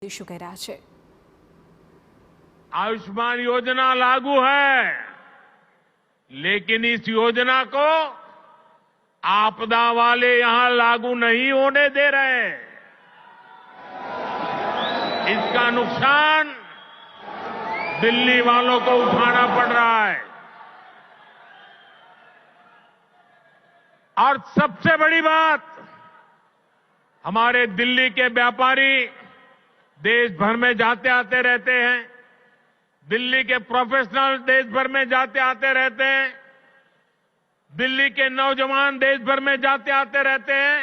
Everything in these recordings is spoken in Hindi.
શું કહી રહ્યા છે? आयुष्मान योजना लागू है, लेकिन इस योजना को आपदा वाले यहां लागू नहीं होने दे रहे। इसका नुकसान दिल्ली वालों को उठाना पड़ रहा है। और सबसे बड़ी बात, हमारे दिल्ली के व्यापारी देश भर में जाते आते रहते हैं, दिल्ली के प्रोफेशनल देश भर में जाते आते रहते हैं, दिल्ली के नौजवान देश भर में जाते आते रहते हैं,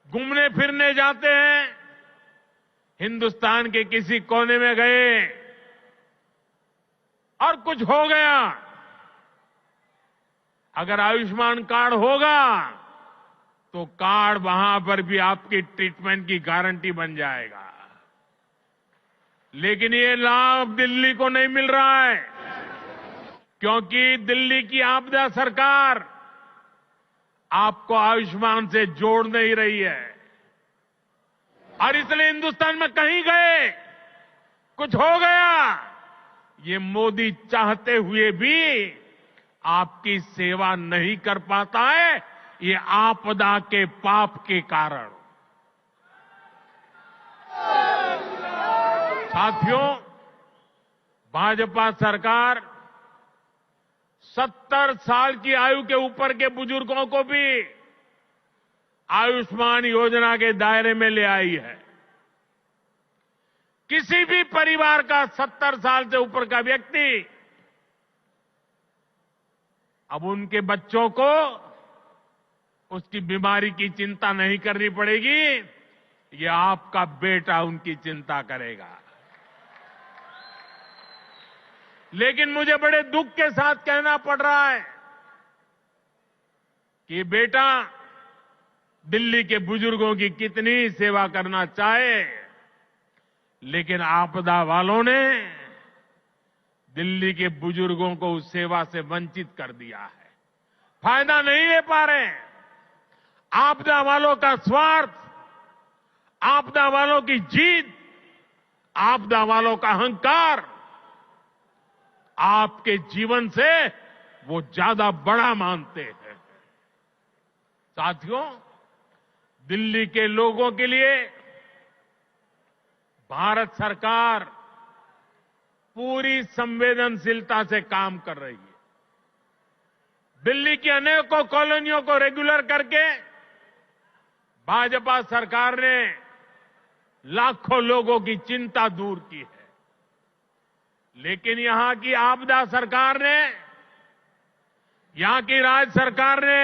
घूमने फिरने जाते हैं। हिंदुस्तान के किसी कोने में गए और कुछ हो गया, अगर आयुष्मान कार्ड होगा तो कार्ड वहां पर भी आपकी ट्रीटमेंट की गारंटी बन जाएगा। लेकिन ये लाभ दिल्ली को नहीं मिल रहा है, क्योंकि दिल्ली की आपदा सरकार आपको आयुष्मान से जोड़ नहीं रही है। और इसलिए हिंदुस्तान में कहीं गए, कुछ हो गया, ये मोदी चाहते हुए भी आपकी सेवा नहीं कर पाता है, ये आपदा के पाप के कारण। साथियों, भाजपा सरकार 70 साल की आयु के ऊपर के बुजुर्गों को भी आयुष्मान योजना के दायरे में ले आई है। किसी भी परिवार का 70 साल से ऊपर का व्यक्ति, अब उनके बच्चों को उसकी बीमारी की चिंता नहीं करनी पड़ेगी, ये आपका बेटा उनकी चिंता करेगा। लेकिन मुझे बड़े दुख के साथ कहना पड़ रहा है कि बेटा दिल्ली के बुजुर्गों की कितनी सेवा करना चाहे, लेकिन आपदा वालों ने दिल्ली के बुजुर्गों को उस सेवा से वंचित कर दिया है। फायदा नहीं ले पा रहे। आपदा वालों का स्वार्थ, आपदा वालों की जीत, आपदा वालों का अहंकार आपके जीवन से वो ज्यादा बड़ा मानते हैं। साथियों, दिल्ली के लोगों के लिए भारत सरकार पूरी संवेदनशीलता से काम कर रही है। दिल्ली की अनेकों कॉलोनियों को रेगुलर करके भाजपा सरकार ने लाखों लोगों की चिंता दूर की है। लेकिन यहां की आपदा सरकार ने, यहां की राज्य सरकार ने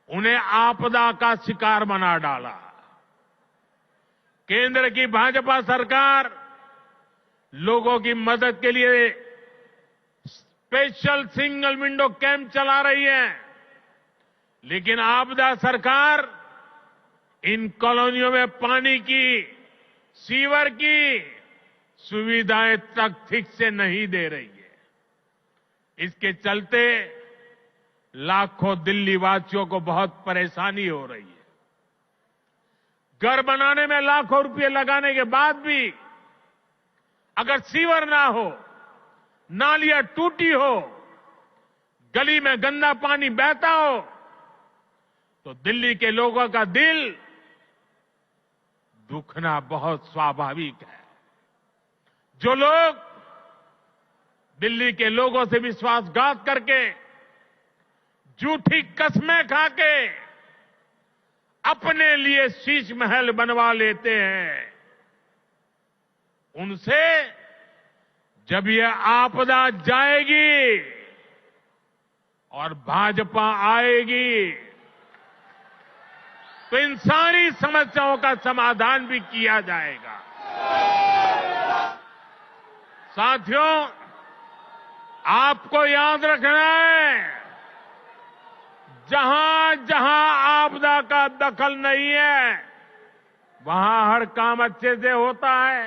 उन्हें आपदा का शिकार बना डाला। केंद्र की भाजपा सरकार लोगों की मदद के लिए स्पेशल सिंगल विंडो कैंप चला रही है, लेकिन आपदा सरकार इन कॉलोनियों में पानी की, सीवर की सुविधाएं तक ठीक से नहीं दे रही है। इसके चलते लाखों दिल्ली वासियों को बहुत परेशानी हो रही है। घर बनाने में लाखों रुपए लगाने के बाद भी अगर सीवर ना हो, नालियां टूटी हो, गली में गंदा पानी बहता हो, तो दिल्ली के लोगों का दिल दुखना बहुत स्वाभाविक है। जो लोग दिल्ली के लोगों से विश्वासघात करके, झूठी कस्में खाके अपने लिए शीश महल बनवा लेते हैं, उनसे जब यह आपदा जाएगी और भाजपा आएगी तो इन सारी समस्याओं का समाधान भी किया जाएगा। साथियों, आपको याद रखना है, जहां जहां आपदा का दखल नहीं है, वहां हर काम अच्छे से होता है।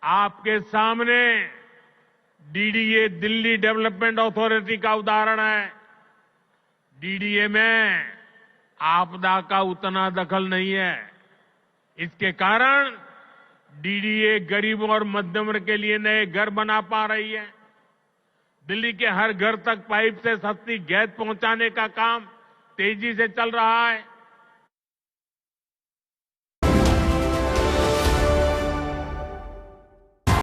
आपके सामने डीडीए, दिल्ली डेवलपमेंट अथॉरिटी का उदाहरण है। डीडीए में आपदा का उतना दखल नहीं है, इसके कारण डीडीए गरीबों और मध्यम वर्ग के लिए नए घर बना पा रही है। दिल्ली के हर घर तक पाइप से सस्ती गैस पहुंचाने का काम तेजी से चल रहा है।